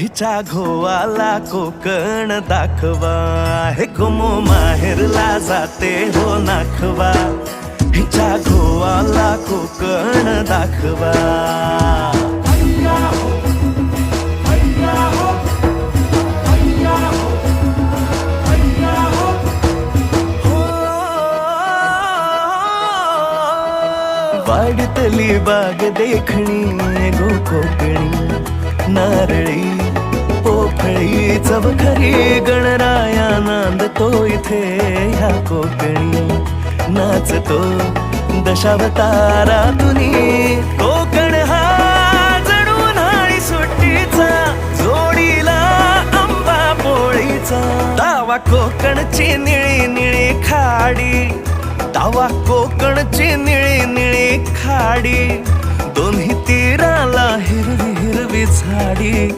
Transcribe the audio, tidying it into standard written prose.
हिच्या घोवाला कोकण दाखवा, हे गोमो माहेरला जाते हो नाखवा. हिच्या घोवाला कोकण दाखवा. वाडतली बाग देखणी गो कोकणी, नारळी पोफळी चवखरी गणराया नांदतो इथे ह्या कोकणी. नाचतो दशावतारातुनी कोकण हा जणू उन्हाळी सुट्टीचा, जोडीला आंबा पोळीचा. दावा कोकणची निळी निळी खाडी, दावा कोकणची निळी निळी खाडी. दोन्ही तीराला हिरवी हिरवी झाडी.